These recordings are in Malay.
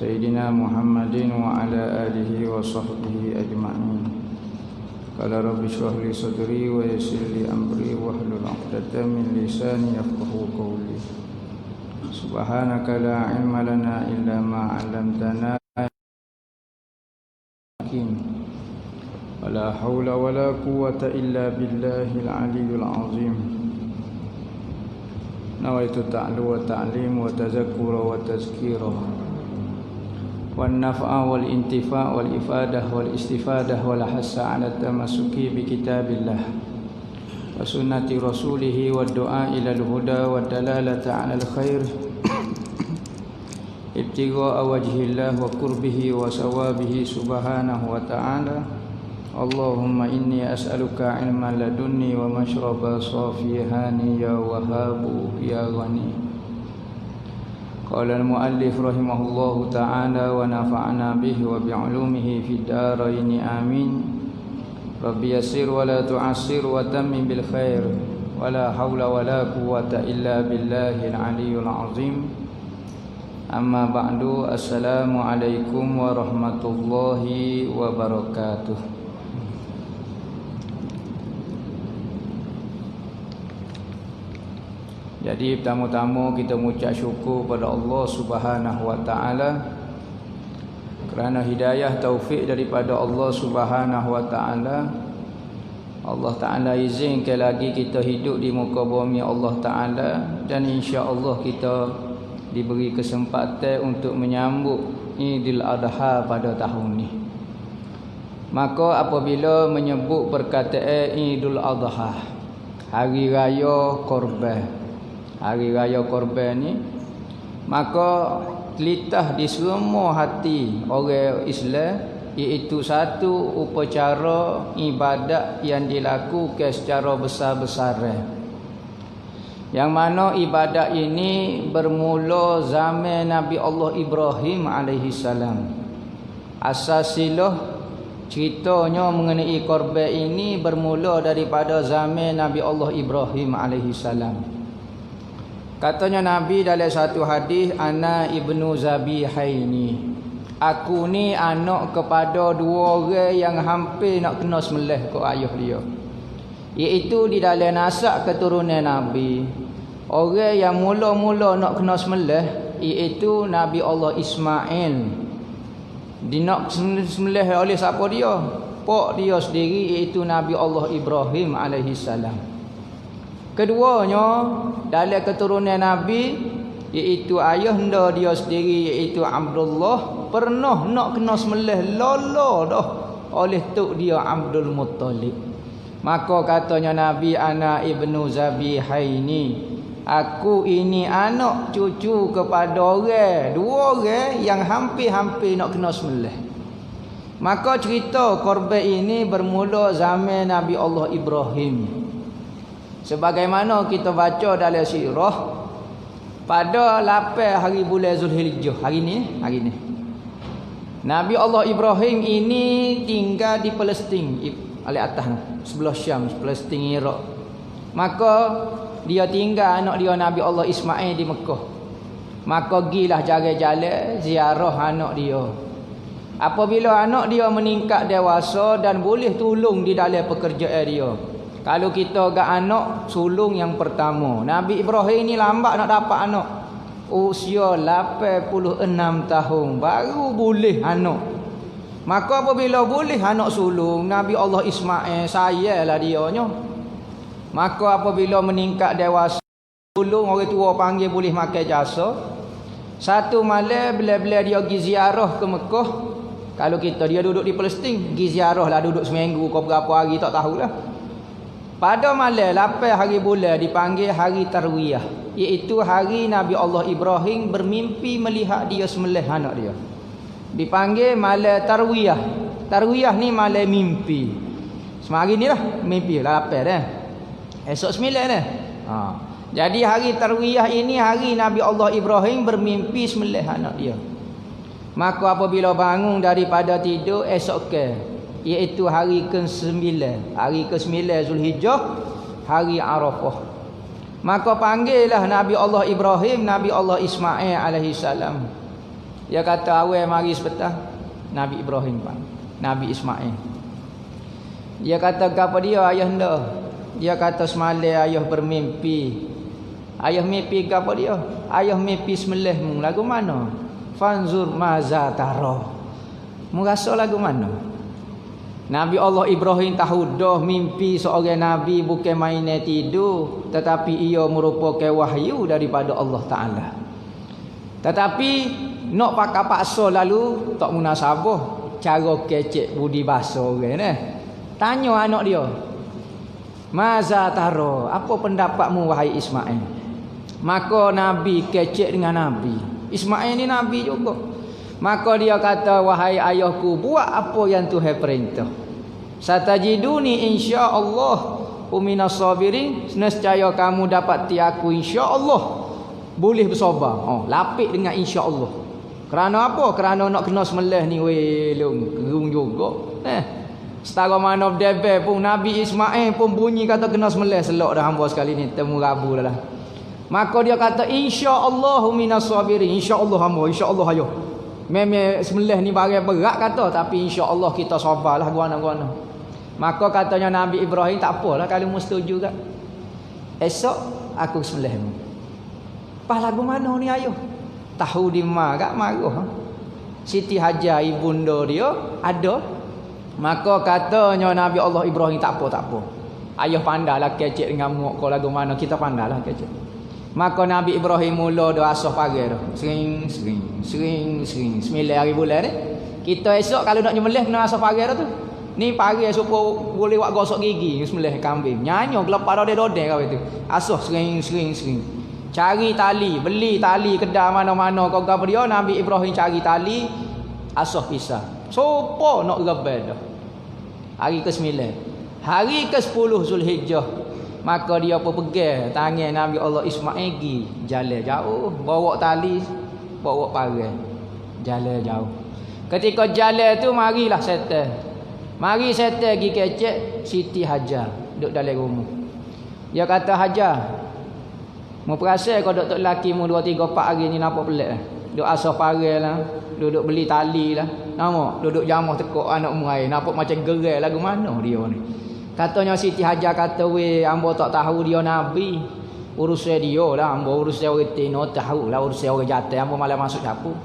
سيدنا محمد وعلى آله وصحبه أجمعين. قال رب اشرح لي صدري ويسر لي أمري واحلل عقدة من لساني يفقهوا قولي. سبحانك لا علم لنا إلا ما علمتنا ولا حول ولا قوة إلا بالله العلي العظيم. نويت التعلم والتعليم والتذكر والتذكير والنفع والانتفاع والإفادة والاستفادة والحث على التمسك بكتاب الله وسنة رسوله والدعاء إلى الهدى والدلالة على الخير ابتغاء وجه الله وقربه وثوابه سبحانه وتعالى. اللهم إني أسألك علما لدني ومشربا صافي هاني يا وهاب يا غني. قال المؤلف رحمه الله تعالى ونفعنا به وبعلومه في الدارين آمين. رب يسر ولا تعسر وتمم بالخير ولا حول ولا قوة إلا بالله العلي العظيم. أما بعد السلام عليكم ورحمة الله وبركاته. Jadi pertama-tama kita mengucap syukur pada Allah Subhanahu wa taala kerana hidayah taufik daripada Allah Subhanahu wa taala. Allah taala izinkan lagi kita hidup di muka bumi Allah taala, dan insya-Allah kita diberi kesempatan untuk menyambut Idul Adha pada tahun ini. Maka apabila menyebut perkataan Idul Adha, hari raya korban, hari raya korban ni, maka telitah di semua hati orang Islam, iaitu satu upacara ibadat yang dilakukan secara besar-besaran, yang mana ibadat ini bermula zaman Nabi Allah Ibrahim alaihi salam. Asasilah ceritanya mengenai korban ini bermula daripada zaman Nabi Allah Ibrahim alaihi salam. Katanya Nabi dalam satu hadis, ana ibnu zabihaini, aku ni anak kepada dua orang yang hampir nak kena sembelih ke ayah dia, iaitu di dalam nasab keturunan Nabi. Orang yang mula-mula nak kena sembelih iaitu Nabi Allah Ismail. Dia nak sembelih oleh siapa dia? Pak dia sendiri, iaitu Nabi Allah Ibrahim alaihi salam. Keduanya dalam keturunan Nabi, iaitu ayahanda dia sendiri, iaitu Abdullah, pernah nak kena sembelih lolo dah oleh tok dia Abdul Muttalib. Maka katanya Nabi, ana ibnu zabihaini, aku ini anak cucu kepada orang, dua orang yang hampir-hampir nak kena sembelih. Maka cerita korban ini bermula zaman Nabi Allah Ibrahim. Sebagaimana kita baca dalam sirah, pada 8 hari bulan Zulhijjah, hari ni Nabi Allah Ibrahim ini tinggal di Palestin, oleh atas sebelah Syam, Palestin, Iraq. Maka dia tinggal anak dia Nabi Allah Ismail di Mekah. Maka gilah jalan-jalan ziarah anak dia. Apabila anak dia meningkat dewasa dan boleh tolong di dalam pekerjaan dia. Kalau kita agak anak sulung yang pertama, Nabi Ibrahim ni lambat nak dapat anak. Usia 86 tahun baru boleh anak. Maka apabila boleh anak sulung, Nabi Allah Ismail sayalah dianya. Maka apabila meningkat dewasa, sulung orang tua panggil boleh makan jasa. Satu malam bila-bila dia pergi ziarah ke Mekah. Kalau kita dia duduk di Palestin, pergi ziarah lah, duduk seminggu ke berapa hari tak tahulah. Pada malam 8 hari bulan dipanggil hari Tarwiyah, iaitu hari Nabi Allah Ibrahim bermimpi melihat dia sembelih anak dia. Dipanggil malam Tarwiyah. Tarwiyah ni malam mimpi. Semari ni lah mimpi lah 8 dah. Esok 9 dah. Jadi hari Tarwiyah ini hari Nabi Allah Ibrahim bermimpi sembelih anak dia. Maka apabila bangun daripada tidur esok ke, iaitu hari ke-9, hari ke-9 Zulhijjah, hari Arafah. Maka panggillah Nabi Allah Ibrahim, Nabi Allah Ismail alaihi salam. Dia kata awal mari sepetah Nabi Ibrahim pak, Nabi Ismail. Dia kata apa dia ayahanda? Dia kata semalam ayah bermimpi. Ayah mimpi apa dia? Ayah mimpi sembelihmu. Lagu mana? Fanzur maza tara. Mu rasa lagu mana? Nabi Allah Ibrahim tahu dah mimpi seorang nabi bukan main tidur, tetapi ia merupakan wahyu daripada Allah Taala. Tetapi nak pakai paksa lalu tak munasabah, cara kecek budi bahasa orang ni. Tanya anak dia, maza taro, apa pendapatmu wahai Ismail? Maka Nabi kecek dengan Nabi. Ismail ni Nabi juga. Maka dia kata, wahai ayahku, buat apa yang Tuhan perintah. Satajiduni insya-Allah minas sabirin, nescaya kamu dapati aku insya-Allah boleh bersabar. Lapik dengan insya-Allah. Kerana apa? Kerana nak kena sembelih ni gerung juga. Setara mana berdebel pun Nabi Ismail pun bunyi kata kena sembelih, selok dah hamba sekali ni temu rabu dah lah. Maka dia kata insya-Allah minas sabirin, insya-Allah hamba, insya-Allah ayo. Memang sembelih ni barang berat kata, tapi insya-Allah kita sabarlah guana-guana. Maka katanya Nabi Ibrahim, tak apalah kalau mu setuju kan. Esok aku sembelihmu. Pas lagu mana ni ayah? Tahu di mak marah. Siti Hajar ibunda dia ada. Maka katanya Nabi Allah Ibrahim, tak apa. Ayah pandailah kecek dengan muak kau lagu mana, kita pandailah kecek. Maka Nabi Ibrahim mula dah asah pagi dah. Sering. 9 hari bulan ni. Kita esok kalau nak nyembelih kena asah pagi dah tu. Ni pagi supaya boleh buat gosok gigi sembelih kambing. Nyanyo gelepar dodeh kau itu. Asah sering. Cari tali, beli tali kedai mana-mana kau apa dia. Nabi Ibrahim cari tali, asah pisah. Sopo nak rebel dah. Hari ke-9. Hari ke-10 Zulhijjah. Maka dia pun pegang tangan Nabi Allah Ismail pergi jalan jauh, bawa tali, bawa parang. Jalan jauh. Ketika jalan tu marilah setan. Mari setan pergi kecek Siti Hajar duduk dalam rumah. Dia kata, Hajar, mu perasan kau duduk lelaki mu 2 3 4 hari ni nampak pelik lah. Duduk asah parang lah, duduk beli tali lah. Nampak duduk jamah tekuk anak murai, nampak macam gerai lagu mana dia ni. Katanya Siti Hajar kata, weh, hamba tak tahu dia Nabi. Urusan dia lah, hamba urusan orang tino tahu lah, urusan orang jatuh, hamba malah masuk dapur.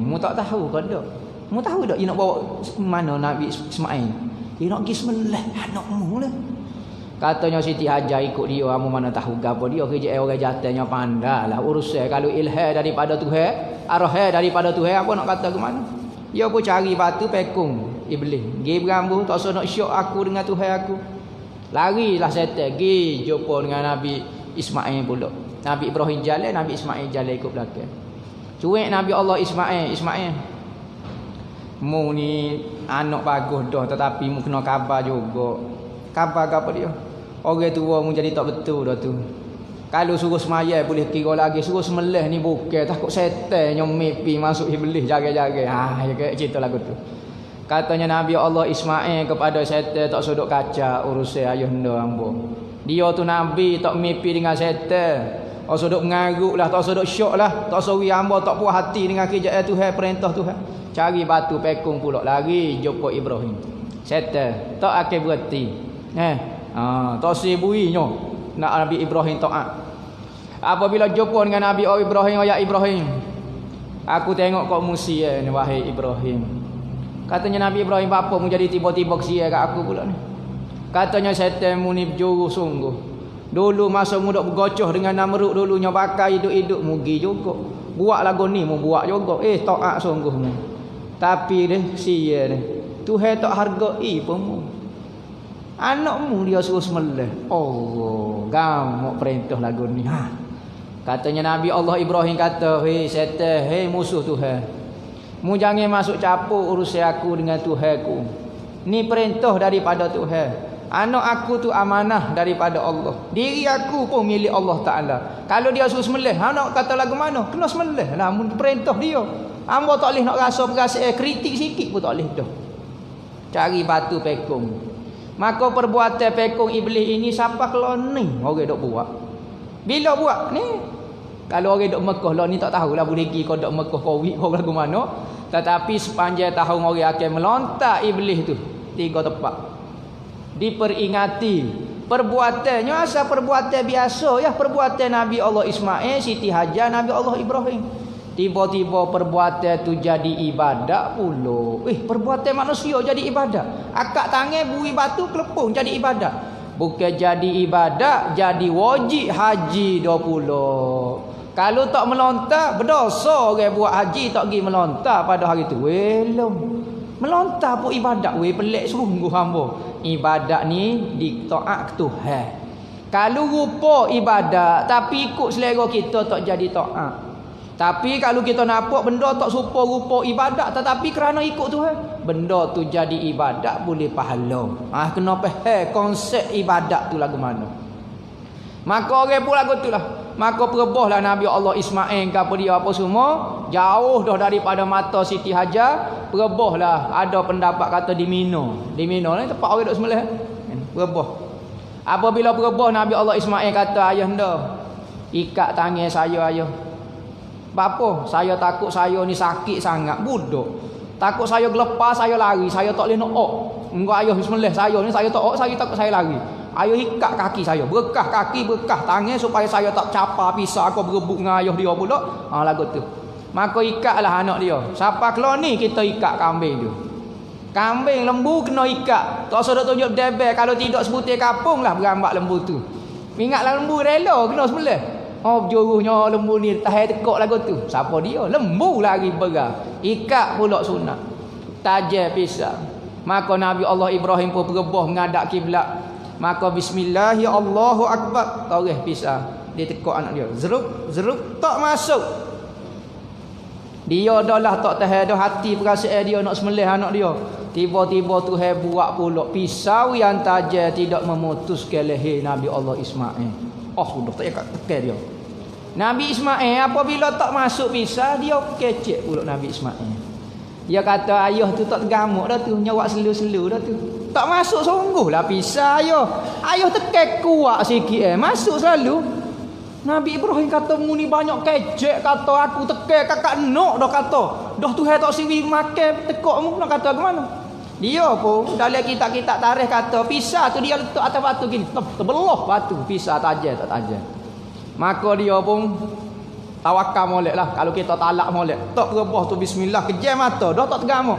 Mu tak tahu kau tak? Mu tahu tak dia nak bawa mana Nabi Ismail? Dia nak pergi sembelih anakmu lah. Katanya Siti Hajar ikut dia, hamba mana tahu gapo dia, kerja orang jatuhnya pandai lah. Urusan kalau ilham daripada Tuhan, arah daripada Tuhan, apa nak kata ke mana? Dia pun cari batu pekung iblis. Gi berambuh tak usah nak syok aku dengan Tuhan aku. Larilah setan gi jumpa dengan Nabi Ismail pula. Nabi Ibrahim jalan, Nabi Ismail jalan ikut belakang. Cuek Nabi Allah Ismail. Mu ni anak bagus dah, tetapi mu kena khabar juga. Khabar apa dia? Orang tua mu jadi tak betul dah tu. Kalau suruh semayang boleh kira lagi, suruh semelih ni bukan, takut setan yang mimpi masuk iblis jaga-jaga. Ya kayak cerita lagu tu. Katanya Nabi Allah Ismail kepada setan, tak sodok kaca urusan ayahanda hamba. Dia tu Nabi tak mimpi dengan setan. Tak sodok mengaruk lah, tak sodok syok lah, tak sawi hamba tak puas hati dengan kerjaan Tuhan, perintah Tuhan. Cari batu pekung pula, lari jumpa Ibrahim. Setan tak akan berhenti. Tak sibuinya nak Nabi Ibrahim taat. Apabila jumpa dengan Nabi Ibrahim, ya Ibrahim, aku tengok kau musia ni wahai Ibrahim. Katanya Nabi Ibrahim, apa mu jadi tiba-tiba kesia kat aku pula ni? Katanya setan mu ni berjuru sungguh. Dulu masa mu dok bergocoh dengan Namrud dulunya pakai hidup-hidup mugi juga. Buat lagu ni mu buat juga. Taat sungguh mu. Tapi deh sia deh. Tuhan tak hargai pun mu. Anakmu dia suruh sembelih. Allah, gamak perintah lagu ni. Katanya Nabi Allah Ibrahim kata, hei setan, hei musuh Tuhan, mu jangan masuk campur urusan aku dengan Tuhanku. Ni perintah daripada Tuhan. Anak aku tu amanah daripada Allah. Diri aku pun milik Allah Ta'ala. Kalau dia suruh sembelih, anak kata lagu mana? Kena sembelih lah, perintah dia. Hamba tak boleh nak rasa perasaan kritik sikit pun tak boleh dah. Cari batu pekung. Maka perbuatan pekung iblis ini siapa kalau ni orang dok buat. Bila buat ni Kalau orang duk Mekah lah ni tak tahulah boleh pergi kau duk Mekah Covid kau lagu mana. Tetapi sepanjang tahun orang akan melontar iblis tu 3 tempat. Diperingati perbuatannya asal perbuatan biasa ya, perbuatan Nabi Allah Ismail, Siti Hajar, Nabi Allah Ibrahim. Tiba-tiba perbuatan tu jadi ibadat pula. Perbuatan manusia jadi ibadat. Akak tangan bui batu kelepung jadi ibadat. Bukan jadi ibadat, jadi wajib haji dah pula. Kalau tak melontar, berdosa orang buat haji tak pergi melontar pada hari tu. Welom. Melontar pun ibadat. Pelik sungguh hamba. Ibadat ni ditaat Tuhan. Kalau rupa ibadat tapi ikut selera kita tak jadi taat. Tapi kalau kita nampak benda tak serupa rupa ibadat tetapi kerana ikut Tuhan, benda tu jadi ibadat boleh pahala. Kena faham konsep ibadat tu lagu mana. Maka orang pun lagu tu lah. Maka perebahlah Nabi Allah Ismail apa dia apa semua, jauh dah daripada mata Siti Hajar, perebahlah. Ada pendapat kata di Mina. Di Mina ni tempat orang duk sembelih. Perebah. Apabila perebah Nabi Allah Ismail kata, ayahanda, ikat tangan saya ayah. Bapa, saya takut saya ni sakit sangat, budak. Takut saya gelepar, saya lari, saya tak boleh nak ok. Engkau ayah bismillah saya ni saya tak ok, saya takut saya lari. Ayah ikat kaki saya, berkah kaki, berkah tangan supaya saya tak capa pisah aku berebut dengan ayah dia pula. Lagu tu. Maka ikatlah anak dia. Siapa keluar ni kita ikat kambing dia. Kambing lembu kena ikat. Tak usah duk tunjuk debel, kalau tidak sebutir kapung lah berambak lembu tu. Ingatlah lembu rela kena sembelih. Juruhnya lembu ni tahan tekuk lagu tu. Siapa dia? Lembu lagi berah. Ikat pula sunat. Tajam pisau. Maka Nabi Allah Ibrahim pun berebah menghadap kiblat. Maka bismillah ya Allahu akbar. Tarik pisau. Dia tekuk anak dia. Zeruk, zeruk tak masuk. Dia dah lah tak tahan dah hati perasaan dia nak sembelih anak dia. Tiba-tiba Tuhan buat pula pisau yang tajam tidak memutuskan leher Nabi Allah Ismail. Sudah tak ikat tekan dia. Nabi Ismail apabila tak masuk pisau, dia kecek pula Nabi Ismail. Dia kata ayah tu tak tergamuk dah tu, nyawak selu-selu dah tu. Tak masuk sungguhlah pisau ayah. Ayah tekan kuat sikit masuk selalu. Nabi Ibrahim kata mu ni banyak kecek, kata aku tekan kakak nok dah kata. Dah Tuhan tak siwi makan tekuk mu nak kata ke mana? Dia pun dalam kitab-kitab tarikh kata pisau tu dia letak atas batu gini, terbelah batu, pisau tajam tak tajam. Maka dia pun tawakal molek lah. Kalau kita talak molek, tak berebah tu bismillah, kejam mata, dah tak tergamuk.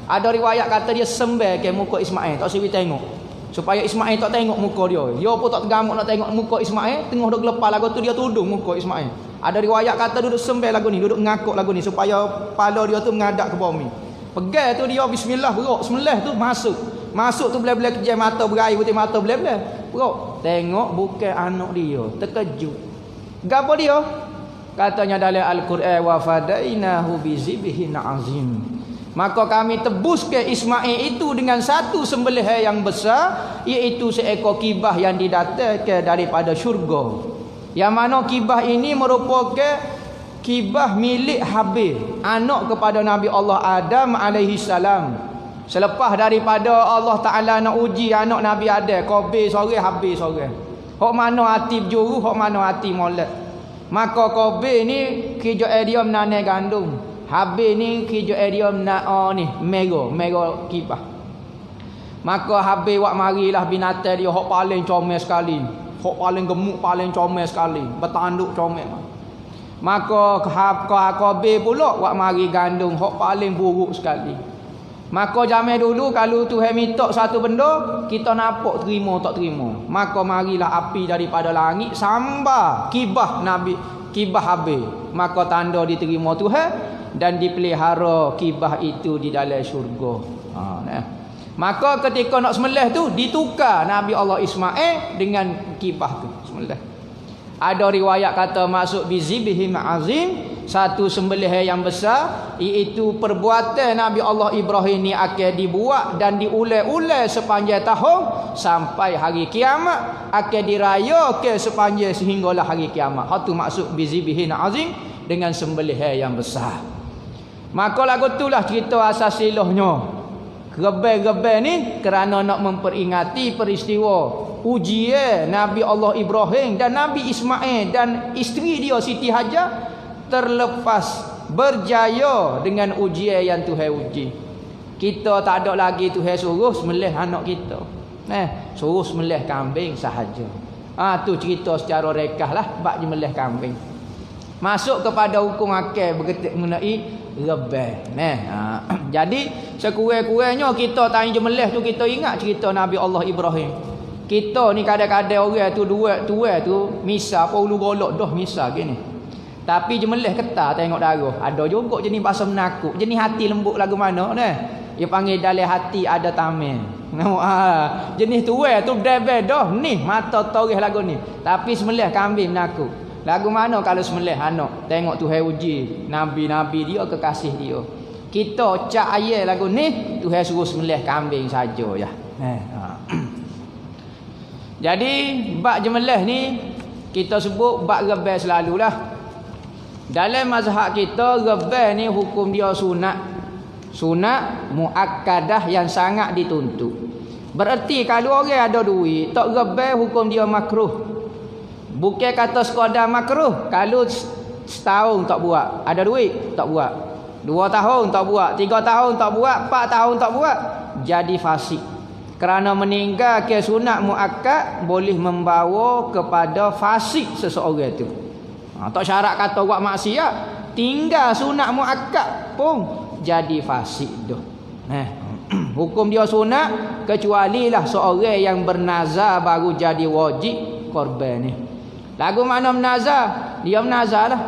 Ada riwayat kata dia sembel ke muka Ismail, tak siwi tengok. Supaya Ismail tak tengok muka dia. Dia pun tak tergamuk nak tengok muka Ismail, tengah duk gelepar lagu tu dia tudung muka Ismail. Ada riwayat kata duduk sembel lagu ni, duduk ngakuk lagu ni supaya kepala dia tu menghadap ke bumi. Pegang tu dia bismillah berok sembelih tu masuk. Masuk tu belah-belah kejam mata berair putih mata belah-belah. Berok tengok bukan anak dia, terkejut. Gapo dia? Katanya dalam Al-Quran wa fadainahu bizibhin azim. Maka kami tebus ke Ismail itu dengan satu sembelih yang besar, iaitu seekor kibah yang didatangkan daripada syurga. Yang mana kibah ini merupakan kibah milik Habil, anak kepada Nabi Allah Adam alaihi salam. Selepas daripada Allah Taala nak uji anak Nabi Adam, Qabil sore, Habil sore. Hok mana hati berjuru, hok mana hati molek. Maka Qabil ni kerja dia menanam gandum. Habil ni kerja dia nak ni mega kibah. Maka Habil wak marilah binatang dia hok paling comel sekali. Hok paling gemuk, paling comel sekali. Bertanduk comel. Maka Qabil pula wak mari gandum hok paling buruk sekali. Maka zaman dulu kalau Tuhan minta satu benda, kita nampak terima tak terima. Maka marilah api daripada langit sambar kibah Nabi, kibah Habil. Maka tanda diterima Tuhan dan dipelihara kibah itu di dalam syurga. Maka ketika nak sembelih tu ditukar Nabi Allah Ismail dengan kibah tu sembelih. Ada riwayat kata masuk bizibihim azim, satu sembelih yang besar, iaitu perbuatan Nabi Allah Ibrahim ni akan dibuat dan diulai-ulai sepanjang tahun sampai hari kiamat, akan dirayakan sepanjang sehinggalah hari kiamat. Hatu maksud bizibihim azim dengan sembelih yang besar. Maka lagu itulah cerita asas silahnya. Rebel-rebel ni kerana nak memperingati peristiwa ujian Nabi Allah Ibrahim dan Nabi Ismail dan isteri dia Siti Hajar terlepas berjaya dengan ujian yang Tuhan uji. Kita tak ada lagi Tuhan suruh sembelih anak kita. Suruh sembelih kambing sahaja. Tu cerita secara rekah lah bab sembelih kambing. Masuk kepada hukum akal berkaitan mengenai rebel. Jadi sekurang-kurangnya kita tanya jemelih tu kita ingat cerita Nabi Allah Ibrahim. Kita ni kadang-kadang orang tu tua tu misa apa ulu golok dah misa gini. Tapi jemelih ketar tengok darah. Ada juga jenis bahasa menakut, jenis hati lembut lagu mana ni. Dia panggil dalam hati ada tamil. Jenis tua tu debel dah ni mata torih lagu ni. Tapi sembelih kambing menakut. Lagu mana kalau sembelih anak? Tengok Tuhan uji nabi-nabi dia, kekasih dia. Kita cak ayat lagu ni, Tuhan suruh sembelih kambing saja ya. Jadi bab jemelih ni kita sebut bab rebel selalulah. Dalam mazhab kita rebel ni hukum dia sunat. Sunat muakkadah yang sangat dituntut. Bererti kalau orang ada duit, tak rebel hukum dia makruh. Bukan kata sekadar makruh. Kalau setahun tak buat, ada duit tak buat. 2 tahun tak buat, 3 tahun tak buat, 4 tahun tak buat, jadi fasik. Kerana meninggalkan sunat muakkad boleh membawa kepada fasik seseorang itu. Tak syarat kata buat maksiat, tinggal sunat muakkad pun jadi fasik dah. Hukum dia sunat kecuali lah seorang yang bernazar baru jadi wajib korban ni. Lagu mana menazar? Dia menazar lah.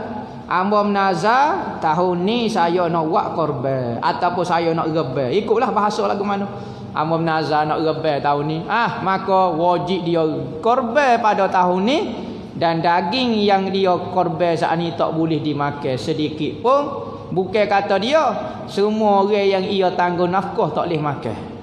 Amba menazar tahun ni saya nak buat korban ataupun saya nak rebel. Ikutlah bahasa lagu mana. Amba menazar nak rebel tahun ni. Maka wajib dia korban pada tahun ni dan daging yang dia korban saat ni tak boleh dimakan sedikit pun. Bukan kata dia semua orang yang ia tanggung nafkah tak boleh makan.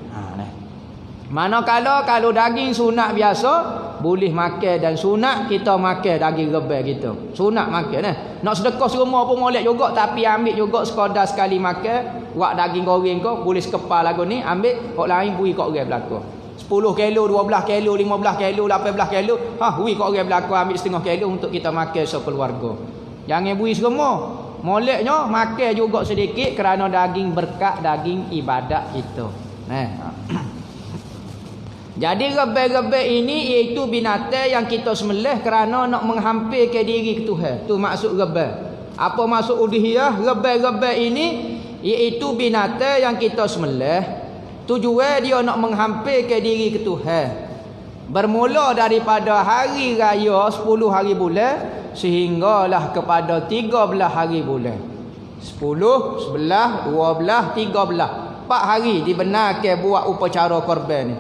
Manakala kalau daging sunat biasa boleh makan dan sunat kita makan daging rebel kita. Sunat makan Nak sedekah serumah pun molek juga tapi ambil juga sekadar sekali makan. Buat daging goreng kau boleh sekepal lagu ni ambil kok lain bui kok orang belaka. 10 kilo, 12 kilo, 15 kilo, 18 kilo. Bui kok orang belaka ambil setengah kilo untuk kita makan sekeluarga. Jangan bui serumah. Moleknya makan juga sedikit kerana daging berkat, daging ibadat kita. Jadi rebel-rebel ini iaitu binatang yang kita sembelih kerana nak menghampirkan diri ke Tuhan. Tu maksud rebel. Apa maksud udhiyah? Rebel-rebel ini iaitu binatang yang kita sembelih. Tujuan dia nak menghampirkan diri ke Tuhan. Bermula daripada hari raya 10 hari bulan sehinggalah kepada 13 hari bulan. 10, 11, 12, 13. 4 hari dibenarkan buat upacara korban ni.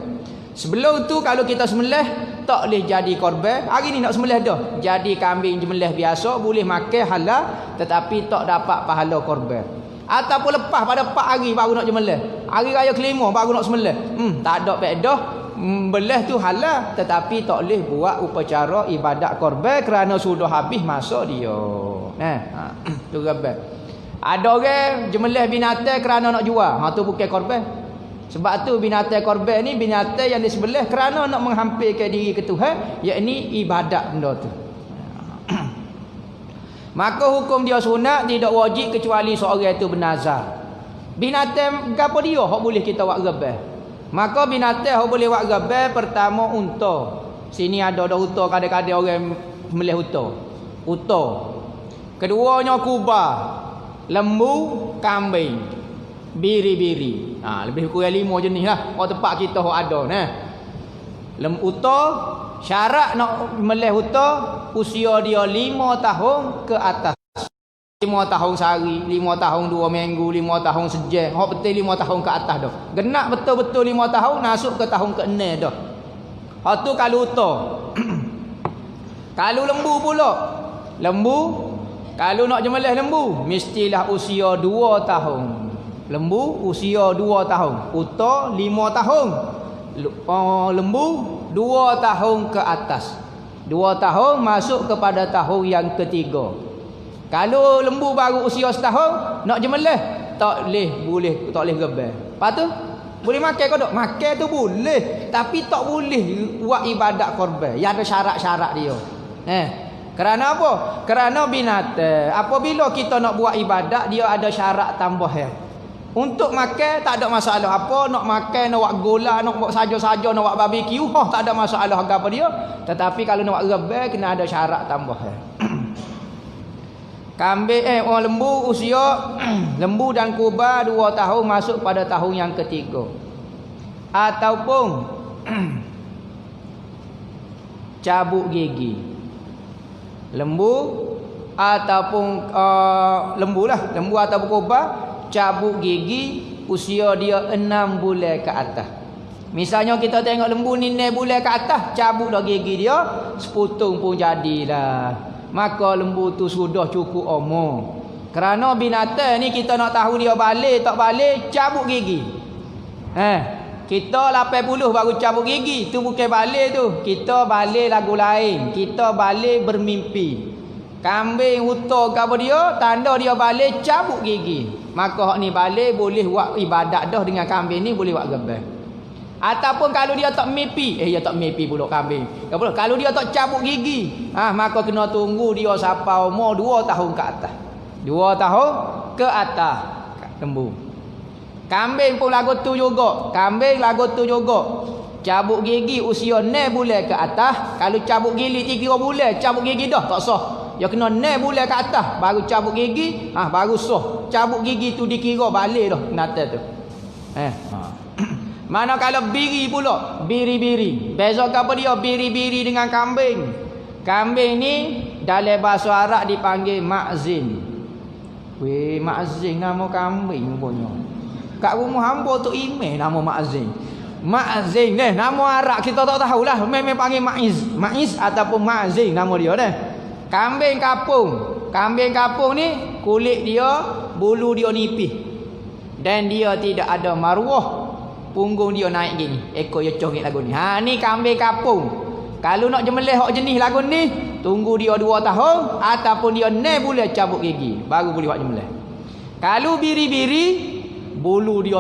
Sebelum tu kalau kita sembelih tak boleh jadi korban. Hari ni nak sembelih dah. Jadi kambing sembelih biasa boleh makan halal tetapi tak dapat pahala korban. Ataupun lepas pada 4 hari baru nak sembelih. Hari raya kelima baru nak sembelih. Tak ada faedah. Belah tu halal tetapi tak boleh buat upacara ibadat korban kerana sudah habis masa dia. Tu korban. Ada orang sembelih binatang kerana nak jual. Tu bukan korban. Sebab tu binatang korban ni binatang yang disembelih kerana nak menghampirkan diri ke Tuhan, yakni ibadat benda tu. Maka hukum dia sunat tidak wajib kecuali seorang itu bernazar. Binatang gapo dia hak boleh kita buat rebel. Maka binatang hak boleh buat rebel pertama unta. Sini ada unta kadang-kadang orang sembelih unta. Unta. Keduanya kuba, lembu, kambing, biri-biri. Lebih kurang 5 jenis lah. Kalau tempat kita ada unta, syarat nak melih unta usia dia 5 tahun ke atas. 5 tahun sehari, 5 tahun 2 minggu, 5 tahun sejam. Hak betul 5 tahun ke atas dah. Genap betul-betul 5 tahun masuk ke tahun ke-6 dah. Hak tu kalau unta. Kalau lembu pula. Lembu kalau nak jemelih lembu mestilah usia 2 tahun. Lembu usia 2 tahun. Unta 5 tahun. Lembu 2 tahun ke atas. 2 tahun masuk kepada tahun yang ketiga. Kalau lembu baru usia setahun nak jemelih tak boleh rebel. Lepas tu Boleh makan ke tak? Makan tu boleh, tapi tak boleh buat ibadat korban. Ya ada syarat-syarat dia. Kerana apa? Kerana binatang apabila kita nak buat ibadat dia ada syarat tambahan. Untuk makan tak ada masalah apa, nak makan nak buat gola, nak buat saja-saja, nak buat barbecue, tak ada masalah apa dia. Tetapi kalau nak buat rebel kena ada syarat tambahan. Kambing orang lembu usia lembu dan kurban 2 tahun masuk pada tahun yang ketiga. Ataupun cabut gigi. Lembu ataupun lembu ataupun kurban cabut gigi usia dia 6 bulan ke atas. Misalnya kita tengok lembu ni 6 bulan ke atas, cabut dah gigi dia, seputung pun jadilah. Maka lembu tu sudah cukup umur. Kerana binatang ni kita nak tahu dia balik tak balik, cabut gigi. Kita 80 baru cabut gigi, tu bukan balik tu. Kita balik lagu lain. Kita balik bermimpi. Kambing utuh ke apa dia, tanda dia balik cabut gigi. Maka hak ni balik boleh buat ibadat dah dengan kambing ni, boleh buat gebel. Ataupun kalau dia tak mimpi, dia tak mimpi pula kambing. Kalau dia tak cabut gigi, maka kena tunggu dia sampai umur 2 tahun ke atas. 2 tahun ke atas lembu. Kambing pun lagu tu juga. Cabut gigi usia 6 bulan ke atas. Kalau cabut gigi 3 bulan, cabut gigi dah tak sah. Dia kena 6 bulan ke atas baru cabut gigi, baru sah. Cabut gigi tu dikira balik dah binatang tu. Mana kalau biri pula, biri-biri. Beza apa dia biri-biri dengan kambing? Kambing ni dalam bahasa Arab dipanggil ma'zin. Weh, ma'zin nama kambing punya. Kat rumah hamba tu email nama ma'zin. Ma'zin ni nama Arab kita tak tahulah, memang panggil ma'iz ataupun ma'zin nama dia dah. Kambing kapung. Kambing kapung ni kulit dia, bulu dia nipis. Dan dia tidak ada maruah. Punggung dia naik gini, ekor dia congit lagu ni. Ni kambing kapung. Kalau nak jemelih hak jenis lagu ni, tunggu dia 2 tahun ataupun dia 6 bulan cabut gigi baru boleh buat jemelih. Kalau biri-biri, bulu dia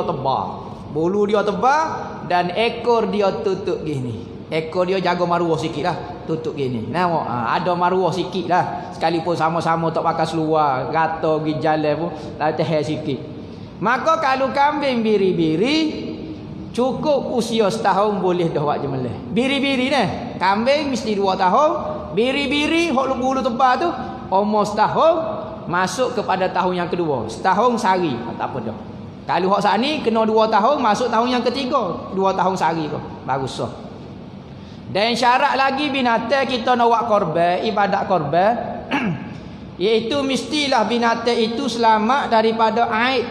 tebal dan ekor dia tutup gini. Ekor dia jaga maruah sikitlah, tutup gini. Nampak ada maruah sikitlah. Sekalipun sama-sama tak pakai seluar, rata pergi jalan pun latih sikit. Maka kalau kambing biri-biri cukup usia setahun boleh dah buat jemelih. Biri-biri ni, kambing mesti 2 tahun. Biri-biri hok bulu tebal tu umur setahun masuk kepada tahun yang kedua. Setahun sehari, tak apa dah. Kalau hok saat ni kena 2 tahun masuk tahun yang ketiga, 2 tahun sehari tu baru sah. Dan syarat lagi binatang kita nak buat korban, ibadat korban iaitu mestilah binatang itu selamat daripada aib,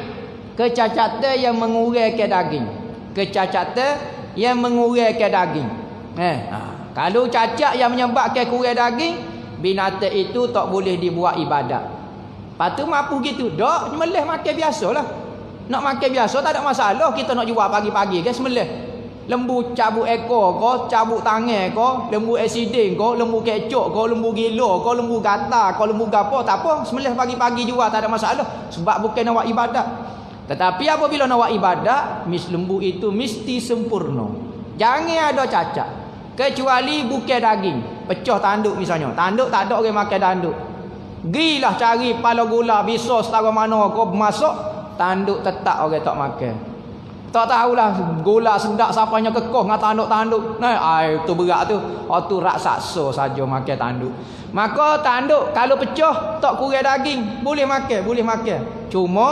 kecacatan yang menguraikan daging. Kecacatan yang menguraikan daging. Kalau cacat yang menyebabkan kurang daging, binatang itu tak boleh dibuat ibadat. Patu mampu gitu. Dak sembelih makan biasalah. Nak makan biasa tak ada masalah. Kita nak jual pagi-pagi ke sembelih. Lembu cabut ekor ke, cabut tangan ke, lembu accident ke, lembu kecok ke, lembu gila ke, lembu gatal ke, lembu gapo, tak apa. Sembelih pagi-pagi jual tak ada masalah. Sebab bukan nak buat ibadat. Tetapi apabila nak buat ibadat, lembu itu mesti sempurna. Jangan ada cacat. Kecuali bukan daging. Pecah tanduk misalnya. Tanduk tak ada orang makan tanduk. Gilah cari pala gula bisa setara mana kau masuk, tanduk tetap orang tak makan. Tak tahulah gula sedap siapanya kekoh dengan tanduk-tanduk. Itu berat tu. Tu raksasa saja makan tanduk. Maka tanduk kalau pecah tak kurang daging, boleh makan. Cuma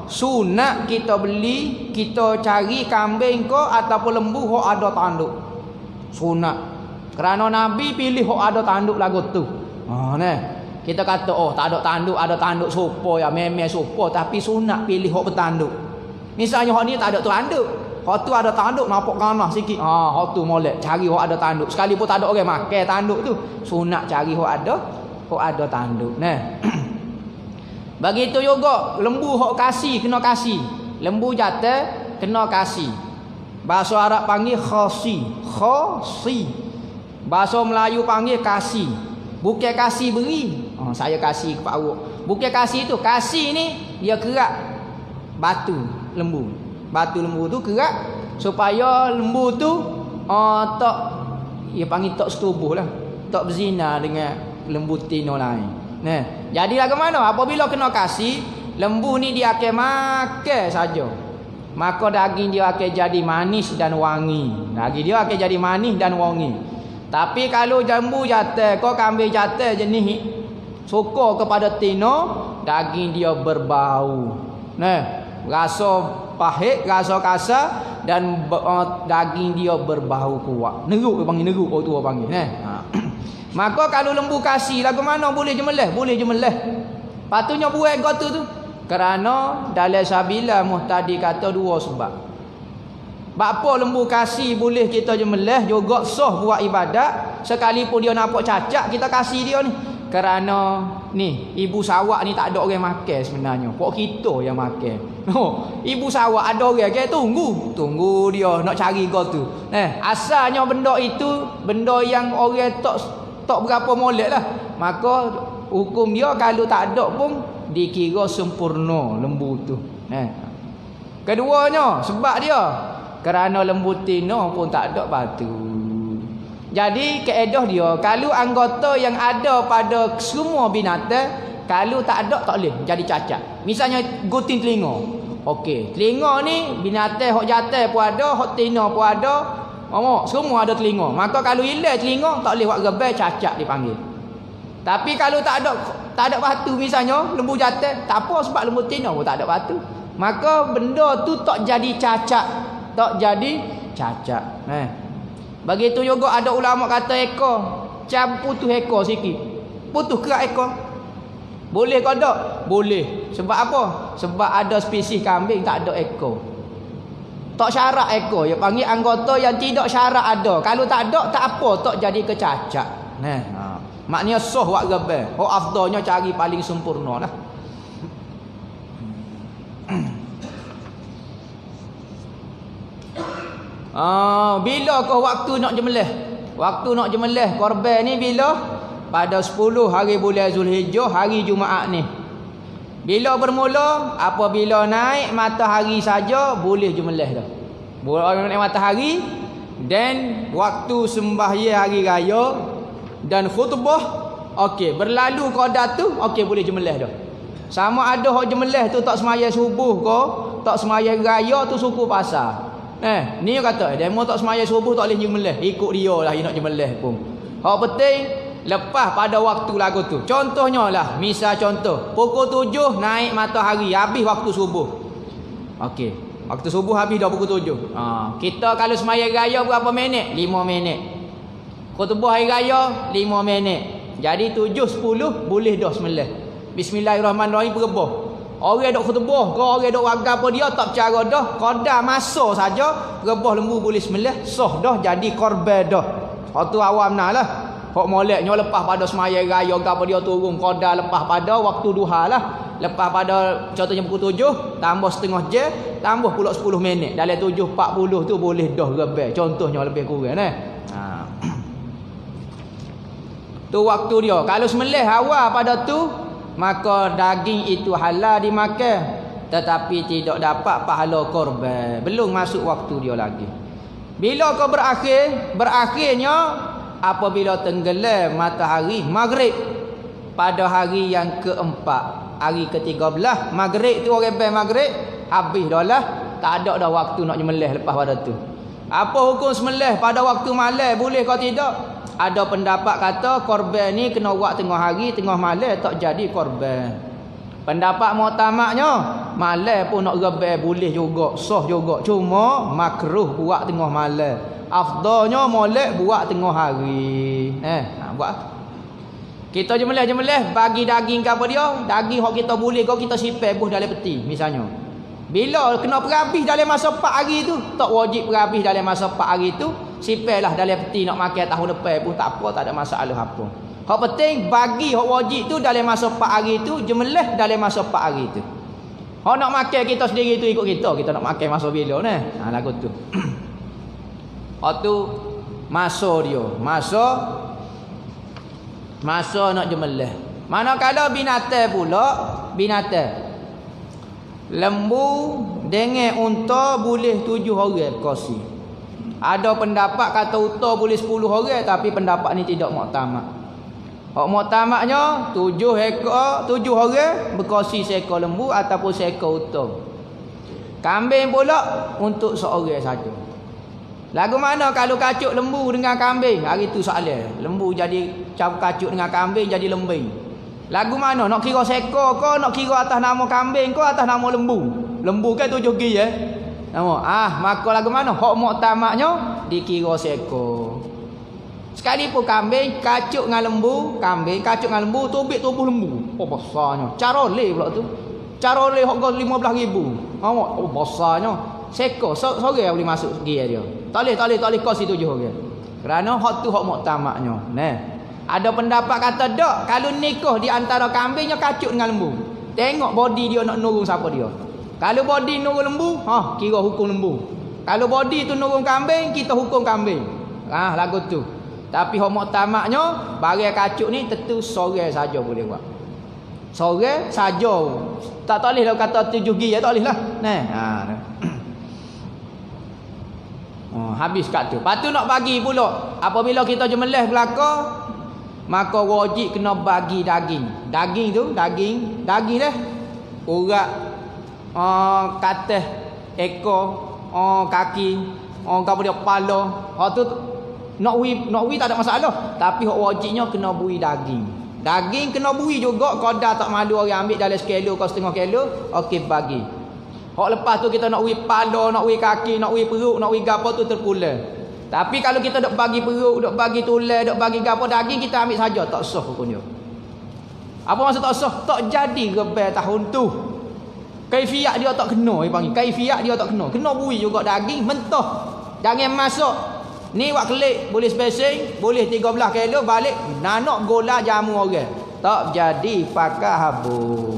sunat kita beli, kita cari kambing ke ataupun lembu hok ada tanduk. Sunat. Kerana Nabi pilih hok ada tanduk lagu tu. Kita kata tak ada tanduk, ada tanduk sopo ya, memang sopo, tapi sunat pilih hok bertanduk. Misalnya hok ni tak ada tanduk, hok tu ada tanduk nampak ganas sikit. Hok tu molek cari hok ada tanduk. Sekalipun tak ada orang makan tanduk tu, sunat cari hok ada tanduk. Begitu juga lembu hok kasih kena kasih. Lembu jantan kena kasih. Bahasa Arab panggil khasi. Bahasa Melayu panggil kasih. Bukan kasih beri. Saya kasih kepada awak. Bukan kasih tu. Kasih ni dia kerak batu lembu. Batu lembu tu kerak supaya lembu tu tak dia panggil tak setubuh lah, tak berzina dengan lembu tino lain. Nah, jadilah ke mana apabila kena kasih lembu ni dia akan makan saja, maka daging dia akan jadi manis dan wangi. Daging dia akan jadi manis dan wangi. Tapi kalau lembu jantan, kau kambing jantan jenis suka kepada tino, daging dia berbau. Nah, rasa pahit, rasa kasar dan daging dia berbau kuat. Neruk dia panggil, neruk orang tua panggil. Maka kalau lembu kasih lagu mana boleh je meleh, boleh je meleh. Patutnya buat kata tu. Kerana dalam sabila muhtadi kata dua sebab. Bapa lembu kasih boleh kita je meleh juga sah buat ibadat, sekalipun dia nampak cacat kita kasih dia ni. Kerana ni ibu sawak ni tak ada orang makan sebenarnya. Pok kita yang makan. Ibu sawak ada orang ke tunggu dia nak cari kau tu. Asalnya benda itu benda yang orang tak berapa molek lah. Maka hukum dia kalau tak ada pun dikira sempurna lembu tu. Keduanya sebab dia kerana lembu tino pun tak ada batu. Jadi kaedah dia kalau anggota yang ada pada semua binatang kalau tak ada tak boleh jadi cacat. Misalnya guting telinga. Okey, telinga ni binatang hok jantan pun ada, hok tino pun ada. Semua ada telinga. Maka kalau hilang telinga tak boleh buat rebel, cacat dipanggil. Tapi kalau tak ada batu misalnya lembu jantan, tak apa sebab lembu tino pun tak ada batu. Maka benda tu tak jadi cacat, tak jadi cacat. Begitu juga ada ulama kata ekor, putus ekor sikit. Putus kerak ekor. Boleh ke tak? Boleh. Sebab apa? Sebab ada spesies kambing tak ada ekor. Tak syarat ekor. Dia panggil anggota yang tidak syarat ada. Kalau tak ada, tak apa. Tak jadi kecacat. Maknanya sah buat rebel. Afdalnya cari paling sempurna lah. Bila kau waktu nak jemelih? Waktu nak jemelih korban ni bila? Pada 10 hari bulan Zulhijjah, hari Jumaat ni. Bila bermula? Apabila naik matahari saja boleh jemelih dah. Boleh naik matahari dan waktu sembahyang hari raya dan khutbah okey, berlalu qada tu okey boleh jemelih dah. Sama ada hok jemelih tu tak sembahyang subuh ke, tak sembahyang raya tu suku pasar. Ni kata demo tak sembahyang subuh tak boleh jemelih, ikut dia lah dia nak jemelih pun. Hak penting lepas pada waktu lagu tu. Contohnya lah, misal contoh pukul 7 naik matahari, habis waktu subuh. Okey, waktu subuh habis dah pukul 7. Kita kalau sembahyang raya berapa minit? 5 minit. Khutbah hari raya 5 minit. Jadi 7 10 boleh dah sembelih. Bismillahirrahmanirrahim berebah. Orang dok khutbah ke orang dok waga apa dia tak bercara dah, qada masa saja rebah lembu boleh sembelih, sah dah jadi korban dah. Hak tu awam lah. Hak moleknya lepas pada sembahyang raya ke apa dia turun qada lepas pada waktu duha lah. Lepas pada contohnya pukul 7 tambah setengah jam, tambah pula 10 minit. Dalam 7.40 tu boleh dah rebah. Contohnya lebih kurang tu waktu dia. Kalau sembelih awal pada tu maka daging itu halal dimakan, tetapi tidak dapat pahala korban. Belum masuk waktu dia lagi. Bila kau berakhirnya apabila tenggelam matahari maghrib pada hari yang keempat, hari ke-13 maghrib tu orang maghrib habis dah lah, tak ada dah waktu nak memelih lepas pada tu. Apa hukum sembelih pada waktu malam, boleh kau tidak? Ada pendapat kata korban ni kena buat tengah hari, tengah malam tak jadi korban. Pendapat muktamadnya malam pun nak rebel boleh juga, sah juga. Cuma makruh buat tengah malam. Afdalnya molek buat tengah hari. Buat. Kita jemelih bagi daging ke apa dia? Daging hok kita boleh kau kita simpan buh dalam peti misalnya. Bila kena perhabis dalam masa 4 hari tu, tak wajib perhabis dalam masa 4 hari tu, simpanlah dalam peti nak makan tahun depan pun tak apa, tak ada masalah apa. Hak penting bagi hak wajib tu dalam masa 4 hari tu, jemelih dalam masa 4 hari tu. Hak nak makan kita sendiri tu ikut kita nak makan masa bila ni. Lagu tu. Hak tu masa dia, masa nak jemelih. Manakala binatang pula, binatang Lembu dengan unta boleh 7 orang berkongsi. Ada pendapat kata unta boleh 10 orang, tapi pendapat ni tidak muktamad. Hak muktamadnya 7 ekor, 7 orang berkongsi seekor lembu ataupun seekor unta. Kambing pula untuk seorang saja. Lagu mana kalau kacuk lembu dengan kambing? Hari tu soalan. Lembu jadi kacuk dengan kambing jadi lembing. Lagu mana? Nak kira seekor ke? Nak kira atas nama kambing ke? Atas nama lembu? Lembu kan 7 gigi ya? Nama. Maka lagu mana? Hak muktamadnya dikira seekor. Sekalipun kambing kacuk dengan lembu, kambing kacuk dengan lembu, tubik tubuh lembu. Oh besarnya. Cara leh pula tu. Cara leh hak 15,000. Oh besarnya. Seekor seorang boleh masuk gigi dia. Tak boleh kos 7 orang. Kerana hak tu hak muktamadnya. Nah. Ada pendapat kata tak, kalau nikah di antara kambingnya kacuk dengan lembu. Tengok body dia nak nurung siapa dia. Kalau body nurung lembu, kira hukum lembu. Kalau body tu nurung kambing, kita hukum kambing. Lagu tu. Tapi hak muktamadnya barang kacuk ni tentu seorang saja boleh buat. Seorang saja. Tak boleh lah kata 7 gigi, tak boleh lah. Habis kat tu. Lepas tu nak bagi pula. Apabila kita jemelih belaka, maka wajib kena bagi daging. Daging tu, daging dah. Urat kateh ekor, kaki, apa dia kepala. Hak tu nak wi tak ada masalah. Tapi hak wajibnya kena bui daging. Daging kena bui juga, kadar tak malu orang ambil dalam sekilo ke setengah kilo, okey bagi. Hak lepas tu kita nak wi kepala, nak wi kaki, nak wi perut, nak wi gapo tu terpulang. Tapi kalau kita dok bagi perut, dok bagi tulang, dok bagi gapo daging, kita ambil saja, tak sah hukum dia. Apa maksud tak sah? Tak jadi rebel tahun tu. Kaifiat dia tak kena, dia panggil. Kaifiat dia tak kena. Kena bui juga daging mentah. Jangan masuk. Ni wak kelik boleh spacing, boleh 13 kilo balik nanok gola jamu orang. Tak jadi pakai habu.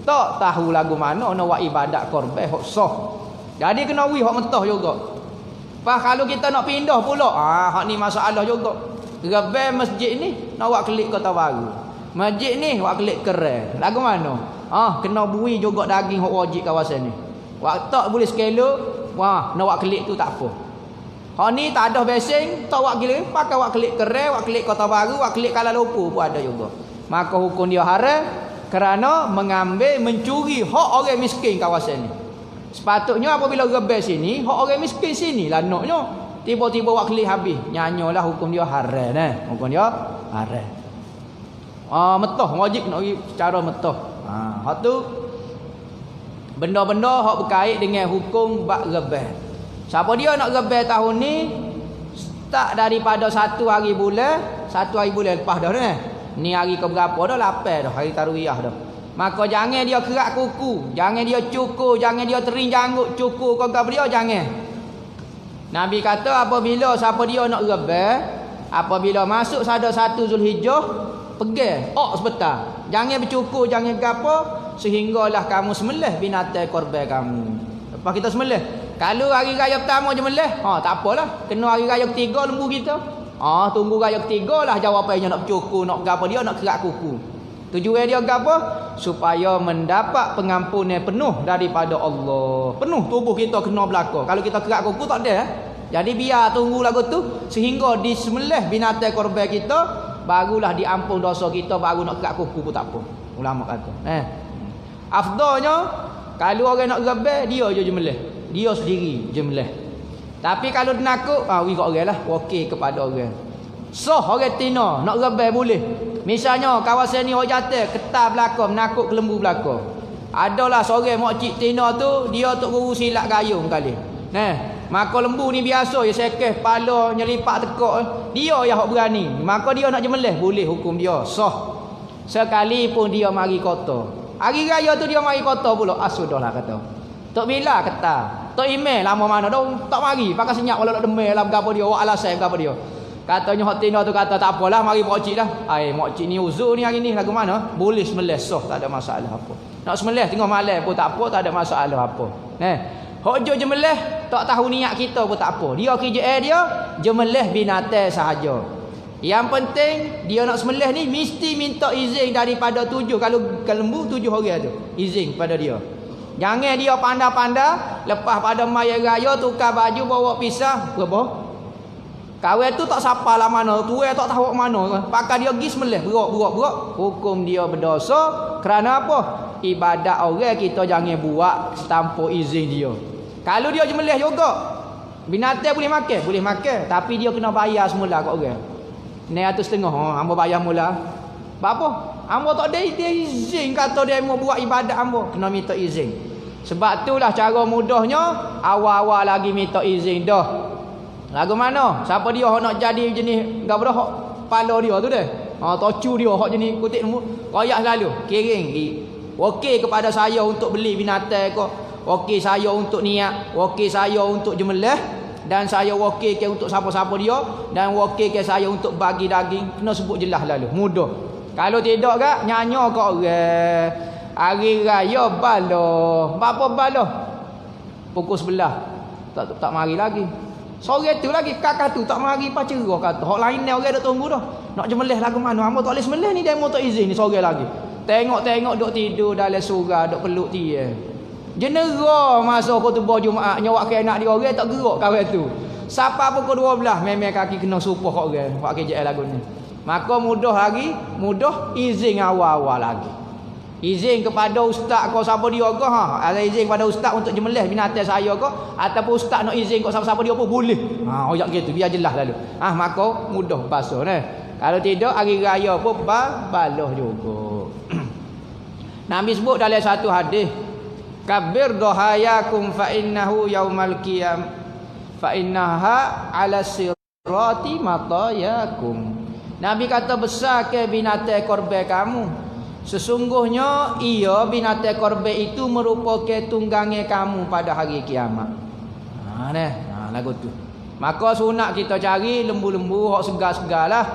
Tak tahu lagu mana nak buat ibadat korban hak sah. Jadi kena bui hak mentah juga. Pas kalau kita nak pindah pula, hak ni masalah juga. Rebel masjid ni nak buat kelik Kota Baru. Masjid ni buat kelik Kerai. Lagu mana? Kena bui juga daging hak wajib kawasan ni. Wak tak boleh sekilo, nak buat kelik tu tak apa. Hak ni tak ada basing, tak buat kelik, pakai buat kelik Kerai, buat kelik Kota Baru, buat kelik Kuala Lumpur pun ada juga. Maka hukum dia haram kerana mengambil, mencuri hak orang miskin kawasan ni. Sepatutnya apabila rebel sini, hak orang miskin sini lah naknya. Tiba-tiba wak kelik habis, nyanyolah hukum dia haram hukum dia haram. Metah wajib nak pergi secara metah. Hak tu benda-benda hak berkait dengan hukum bab rebel. Siapa dia nak rebel tahun ni, start daripada 1 hari bulan lepas dah ni hari ke berapa dah, 8 dah hari tarwiyah dah. Maka jangan dia kerak kuku, jangan dia cukur, jangan dia tering janggut cukur kau dia, jangan. Nabi kata apabila siapa dia nak rebel, apabila masuk sada 1 Zulhijjah, pegang sebentar. Jangan bercukur, jangan gapo sehinggalah kamu sembelih binatang korban kamu. Lepas kita sembelih. Kalau hari raya pertama je melih, tak apalah. Kena hari raya ketiga lembu kita. Tunggu raya ketiga lah jawapannya nak bercukur, nak gapo dia, nak kerak kuku. Tujuan dia gapo? Supaya mendapat pengampunan penuh daripada Allah. Penuh tubuh kita kena belaka. Kalau kita kerak kuku tak ada. Jadi biar tunggu lagu tu sehingga disembelih binatang korban kita, barulah diampun dosa kita, baru nak kerak kuku pun tak apa. Ulama kata. Afdalnya kalau orang nak rebel, dia je jemelih. Dia sendiri jemelih. Tapi kalau nakut, wi kat orang lah, okey kepada orang. Orang Tina nak rebel boleh. Misalnya kawasan ni orang jatuh, ketar belakang, menakut ke lembu belakang. Adalah seorang makcik Tina tu, dia tok guru silat gayung kali. Maka lembu ni biasa ya sekeh kepala nyelipak tekak. Dia yang hak berani. Maka dia nak jemelih, boleh hukum dia sah. Sekalipun dia mari kota. Hari raya tu dia mari kota pula. Sudahlah kata. Tok bila ketar. Tok email lama mana dah tak mari. Pakai senyap walau nak demel lah gapo dia, wak alasan gapo dia. Katanya hak Tina tu kata tak apalah, mari makcik dah. Makcik ni uzur ni hari ni lagu mana? Boleh sembelih sah, tak ada masalah apa. Nak sembelih tengah malam pun tak apa, tak ada masalah apa. Hak jo jemelih tak tahu niat kita pun tak apa. Dia kerja dia jemelih binatang sahaja. Yang penting dia nak sembelih ni mesti minta izin daripada 7, kalau lembu 7 orang tu. Izin pada dia. Jangan dia pandai-pandai lepas pada maya raya tukar baju bawa pisah berapa? Kawan tu tak sapa lah mana, tuai tak tahu mana. Pakai dia pergi sembelih, berak. Hukum dia berdosa kerana apa? Ibadat orang kita jangan buat tanpa izin dia. Kalau dia sembelih juga, binatang boleh makan, tapi dia kena bayar semula kat orang. Ni 150, hamba bayar mula. Apa? Hamba tak ada izin kata dia mau buat ibadat hamba, kena minta izin. Sebab itulah cara mudahnya awal-awal lagi minta izin dah. Lagu mana? Siapa dia hok nak jadi jenis gabrah hok pala dia tu dah. Tocu dia hok jenis kutik lembu. Koyak selalu. Kiring. Okey kepada saya untuk beli binatang ke. Okey saya untuk niat. Okey saya untuk jemelah. Dan saya okey ke untuk siapa-siapa dia. Dan okey ke saya untuk bagi daging. Kena sebut jelas lalu. Mudah. Kalau tidak kak, nyanyi ke orang. Hari raya baloh. Apa baloh? Pukul 11. Tak mari lagi. Sore tu lagi kakak tu tak mari pacerah kata. Hak lain ni orang dak tunggu dah. Nak jemelih lagu mana? Hamba tak boleh sembelih ni demo tak izin ni sore lagi. Tengok duk tidur dalam surau duk peluk dia. Jenera masa khutbah Jumaat nyawak ke anak dia orang tak gerak kawan tu. Siapa pukul 12 memang kaki kena supuh kat orang. Hak KJL lagu ni. Maka mudah izin awal-awal lagi. Izin kepada ustaz kau siapa dia ke ada izin kepada ustaz untuk jemelih binatang saya ke ataupun ustaz nak izin kau siapa-siapa dia pun boleh. Oyak gitu biar jelas lalu. Maka mudah basuh nah. Kalau tidak hari raya pun baloh juga. Nabi sebut dalam satu hadis, kabir dohayakum fa innahu yaumal qiyam fa innaha ala sirati matayakum. Nabi kata besar ke binatang korban kamu. Sesungguhnya ia binatang korban itu merupakan tunggangan kamu pada hari kiamat. Lagu tu. Maka sunat kita cari lembu-lembu hak segar-segar lah.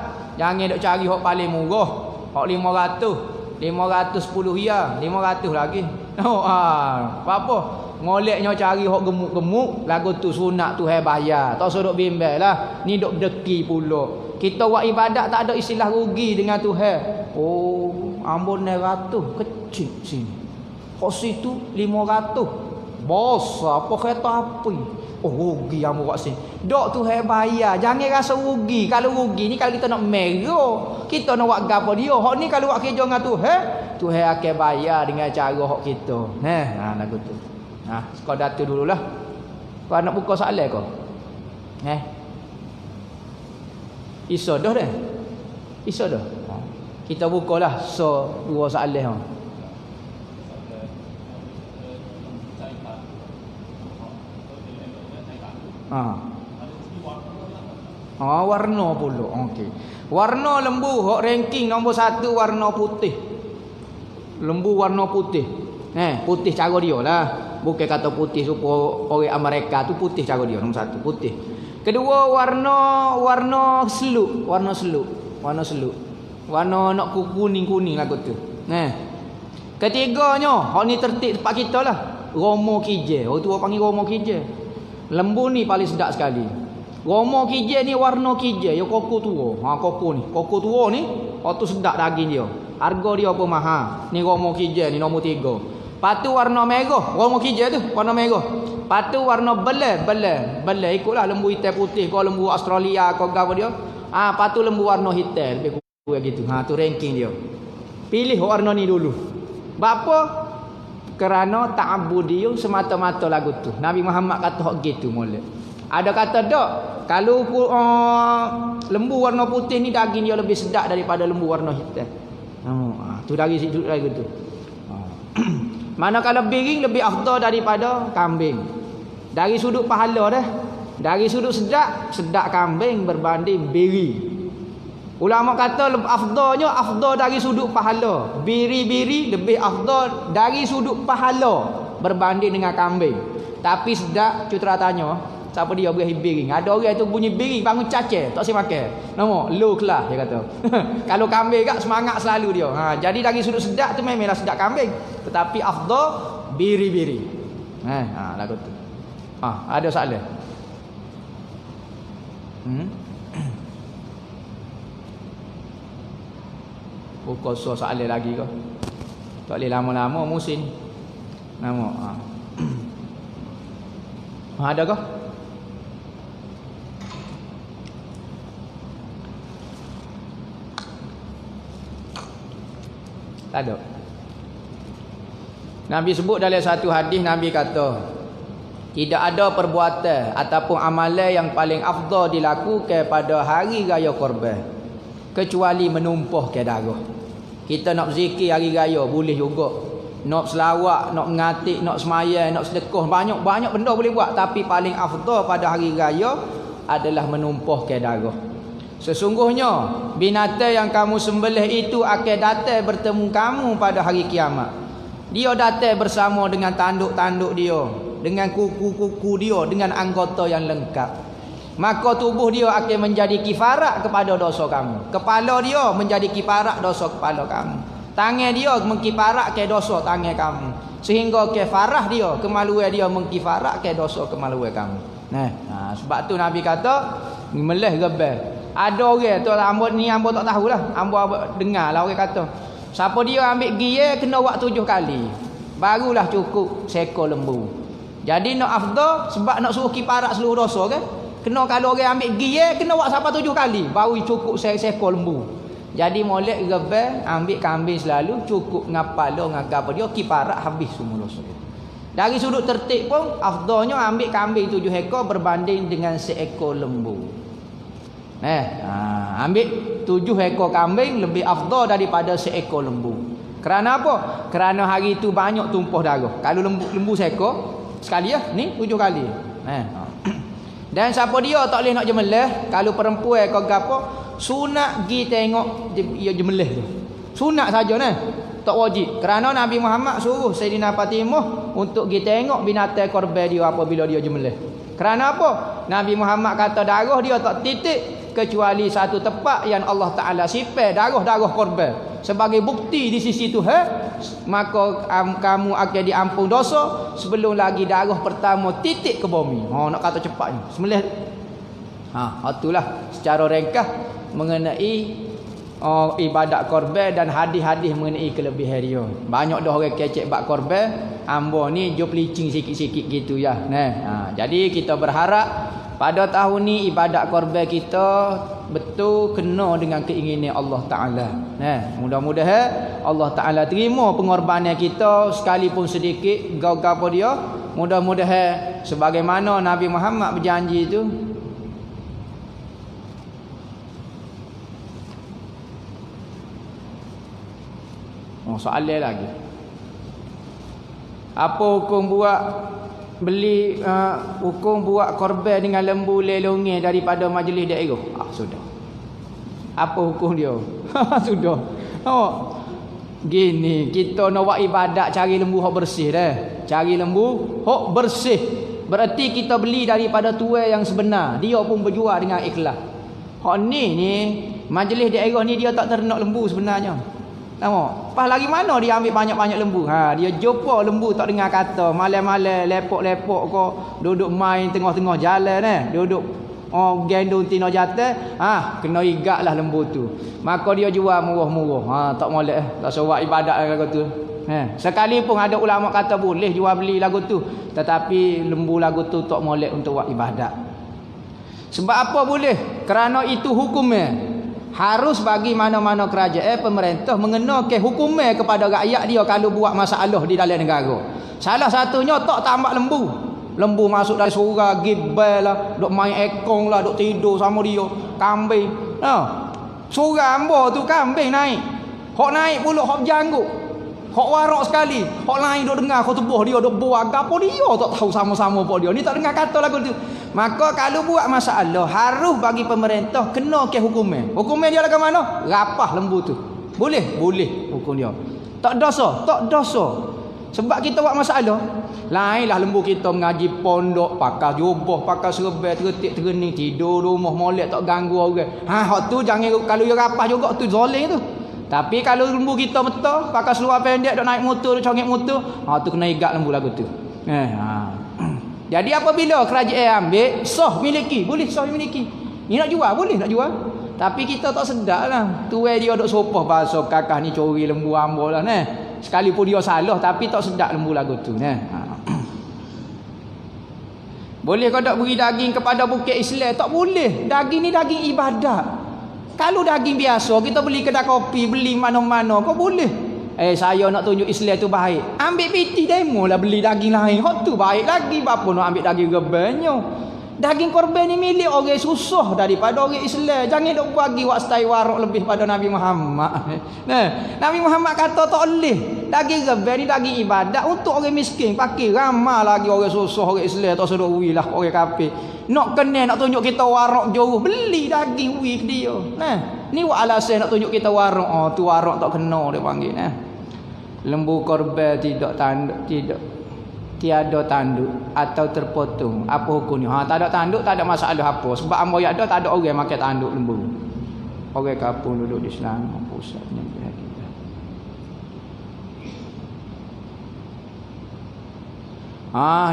Jangan duk cari hak paling murah. Hak 500. 510 ya, 500 lagi. Apa? Ngoleknya cari hak gemuk-gemuk, lagu tu sunat tu bayar. Tak suruh bimbel lah. Ni duk deki pula. Kita buat ibadat tak ada istilah rugi dengan Tuhan. Ambon 900 kecil sini. Hak situ 500. Bos apa kereta api. Rugi ambo kat sini. Dok tu bayar. Jangan rasa rugi. Kalau rugi ni kalau kita nak merah, kita nak buat gapo dia. Hak ni kalau buat kerja dengan Tuhan akan bayar dengan cara hak kita. Lagu tu. Sekadar tu dululah. Kau nak buka soalan kau? Iso dah dah. Iso dah. Kita bukalah dua soalan. Warna pula. Okey. Warna lembu hok ranking nombor 1 warna putih. Lembu warna putih. Putih cara dia lah. Bukan kata putih supaya orang Amerika tu putih cara dia nombor 1 putih. Kedua warna seluk, warna nak kuning-kuning lagu tu. Ketiganya, hak ni tertib tempat kita lah. Romo kijel. Orang tua panggil romo kijel. Lembu ni paling sedap sekali. Romo kijel ni warna kijel, ya koko tua. Koko tua ni, tu sedap daging dia. Harga dia pun mahal. Ni romo kijel ni nombor 3. Patu warna merah, romo kijel tu warna merah. Patu warna belah ikutlah lembu hitam putih kau lembu Australia kau gapo dia. Patu lembu warna hitam lebih kurang gitu. Tu ranking dia. Pilih warna ni dulu. Bapa? Kerana ta'abbudiyun semata-mata lagu tu. Nabi Muhammad kata hak gitu mula. Ada kata dak kalau lembu warna putih ni daging dia lebih sedap daripada lembu warna hitam. Tu dari situ lagu tu. Manakala biring lebih afdal daripada kambing. Dari sudut pahala dah. Dari sudut sedap kambing berbanding biri. Ulama kata afdal dari sudut pahala. Biri lebih afdal dari sudut pahala berbanding dengan kambing. Tapi sedap cutera tanya, siapa dia beri biring? Ada orang tu bunyi biring bangun cacah, tak si makan. Nama low class dia kata. Kalau kambing kat semangat selalu dia. Jadi dari sudut sedap tu memanglah sedap kambing. Tetapi afdal biri. Lagu tu. Ada soalan? Buka soalan lagi ke? Tak boleh lama-lama musim. Nama. Ada kah? Tak ada. Nabi sebut dalam satu hadis, Nabi kata, tidak ada perbuatan ataupun amalan yang paling afdal dilakukan pada hari raya Korban kecuali menumpahkan darah. Kita nak berzikir hari raya boleh juga. Nak selawat, nak mengatik, nak semayang, nak sedekah, banyak-banyak benda boleh buat, tapi paling afdal pada hari raya adalah menumpahkan darah. Sesungguhnya binatang yang kamu sembelih itu akan datang bertemu kamu pada hari kiamat. Dia datang bersama dengan tanduk-tanduk dia, dengan kuku-kuku dia, dengan anggota yang lengkap. Maka tubuh dia akan menjadi kifarat kepada dosa kamu. Kepala dia menjadi kifarat dosa kepala kamu. Tangan dia mengkifarat ke dosa tangan kamu. Sehingga kifarah dia, kemaluan dia mengkifarat ke dosa kemaluan kamu. Sebab tu Nabi kata melih rebel. Ada orang tu ambo tak tahulah. Ambo dengar lah orang kata, siapa dia ambil gia kena buat 7 kali. Barulah cukup seekor lembu. Jadi nak afdal sebab nak suruh kifarat seluruh dosa kan? Kena kalau orang ambil gia kena buat sampai 7 kali baru cukup seekor lembu. Jadi molek rebel ambil kambing selalu cukup ngapalo ngagap dia kifarat habis semua dosa. Dari sudut tertib pun afdalnya ambil kambing 7 ekor berbanding dengan seekor lembu. Ambil 7 ekor kambing lebih afdal daripada seekor lembu. Kerana apa? Kerana hari itu banyak tumpah darah. Kalau lembu seekor sekali ni 7 kali. Dan siapa dia tak boleh nak jemelih, kalau perempuan kau gapo, sunat gi tengok dia jemelih tu. Sunat saja nah. Tak wajib. Kerana Nabi Muhammad suruh Sayyidina Fatimah untuk gi tengok binatang korban dia apabila dia jemelih. Kerana apa? Nabi Muhammad kata darah dia tak titik kecuali satu tempat yang Allah Ta'ala sifat darah-darah korban sebagai bukti di sisi Tuhan, maka kamu akan diampun dosa sebelum lagi darah pertama titik ke bumi. Nak kata cepatnya sembelih. Itulah secara ringkas mengenai ibadat korban dan hadis-hadis mengenai kelebihan dia. Banyak dah orang kecek bab korban, ambo ni jo pelicing sikit-sikit gitu ya. Jadi kita berharap pada tahun ni ibadat korban kita betul kena dengan keinginan Allah Ta'ala. Mudah-mudahan Allah Ta'ala terima pengorbanan kita sekalipun sedikit gau-gau dia. Mudah-mudahan sebagaimana Nabi Muhammad berjanji itu. Soalan lagi. Apa hukum beli hukum buat korban dengan lembu lelongi daripada majlis daerah? Sudah. Apa hukum dia? Sudah. Gini, kita nak buat ibadat cari lembu hok bersih dah. Cari lembu hok bersih. Berarti kita beli daripada tuai yang sebenar. Dia pun berjual dengan ikhlas. Hok ni majlis daerah ni dia tak ternak lembu sebenarnya. Tengok, pas lagi mana dia ambil banyak-banyak lembu. Dia jumpa lembu tak dengar kata, malam-malam lepok-lepok kau duduk main tengah-tengah jalan duduk gendong tino jatuh, kena igaklah lembu tu. Maka dia jual murah-murah. Tak molek tak sorak ibadat lagu tu. Sekalipun ada ulama kata boleh jual beli lagu tu, tetapi lembu lagu tu tak molek untuk buat ibadat. Sebab apa boleh? Kerana itu hukumnya. Harus bagi mana-mana kerajaan pemerintah mengenakan hukuman kepada rakyat dia kalau buat masalah di dalam negara. Salah satunya tak tambak lembu. Lembu masuk dari surau, gibal lah, duk main ekong lah, duk tidur sama dia, kambing. Surau ambo tu kambing naik. Hok naik pula hok janggut. Hok warak sekali. Hok lain duk dengar kau tubuh dia duk buat apa dia tak tahu sama-sama apa dia. Ni tak dengar kata lagu tu. Maka kalau buat masalah harus bagi pemerintah kena ke hukumnya. Hukumnya dia lagu mana? Rapah lembu tu. Boleh? Boleh hukum dia. Tak dosa? Tak dosa. Sebab kita buat masalah. Lainlah lembu kita mengaji pondok, pakai jubah, pakai serban, tertik terening, tidur rumah molek tak ganggu orang. Hak tu jangan kalau dia rapah juga tu zalim tu. Tapi kalau lembu kita betul, pakai seluar pendek dok naik motor, dok congek motor, tu kena igat lembu lagu tu. Jadi apabila kerajaan ambil, sah miliki, boleh sah miliki. Ni nak jual, boleh nak jual. Tapi kita tak sedar lah. Tuai dia duk sopah bahasa kakak ni curi lembu ambo lah Sekalipun dia salah tapi tak sedap lembu lagu tu nah. Boleh kau tak beri daging kepada bukit Islam? Tak boleh. Daging ni daging ibadat. Kalau daging biasa kita beli kedai kopi, beli mana-mana, kau boleh. Saya nak tunjuk Islam tu baik. Ambil piti demo lah beli daging lain. Hak tu baik lagi. Bapa nak ambil daging gebanyo. Daging korban ni milik orang susah daripada orang Islam. Jangan dok bagi wak stay warok lebih pada Nabi Muhammad. Nah, Nabi Muhammad kata tak boleh. Daging korban ni daging ibadat untuk orang miskin. Pakai ramah lagi orang susah orang Islam tak suruh wi lah orang kafir. Nak kena nak tunjuk kita warok jauh beli daging wi ke dia. Nah, ni wak alasan nak tunjuk kita warok. Oh, tu warok tak kena dia panggil nah. Lembu korban tidak tanduk tiada tanduk atau terpotong, apa hukumnya? Tak ada tanduk tak ada masalah apa, sebab amoi ada tak ada orang makan tanduk lembu. Orang kampung duduk di Selangor pusatnya kita.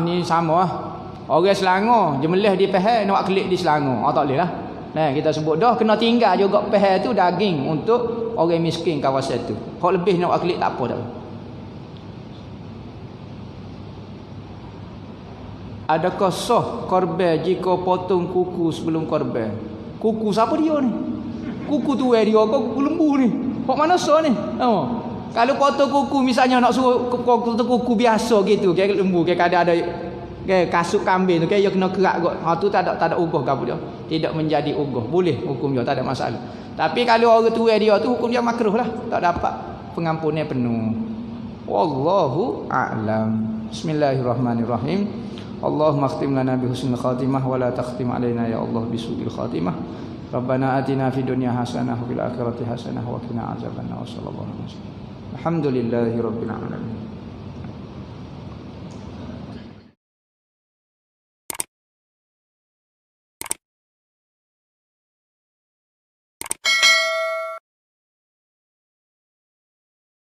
Ni sama lah. Orang Selangor jemelih di Pahang nak kelik di Selangor. Tak boleh lah. Nah, kita sebut dah kena tinggal juga Pahang tu daging untuk orang miskin kawasan tu. Hak lebih nak kelik tak apa dah. Adakah sah korban jika potong kuku sebelum korban? Kuku siapa dia ni? Kuku tu dia ke kuku lembu ni? Hak mana sah ni? Kalau potong kuku misalnya nak suruh potong kuku biasa gitu, kayak lembu, kayak ada kasut kambing tu, kayak dia kena kerak kot. Tu tak ada ugah ke apa dia? Tidak menjadi ugah. Boleh hukum dia, tak ada masalah. Tapi kalau orang tua dia tu hukum dia makruh lah. Tak dapat pengampunan penuh. Wallahu a'lam. Bismillahirrahmanirrahim. Allahumma akhtim lana bi husnil khatimah wa la takhtim alaina ya Allah bi su'il khatimah. Rabbana atina fid dunya hasanah wa fil akhirati hasanah wa qina azabannar. Sallallahu alaihi wasallam. Alhamdulillahirabbil alamin.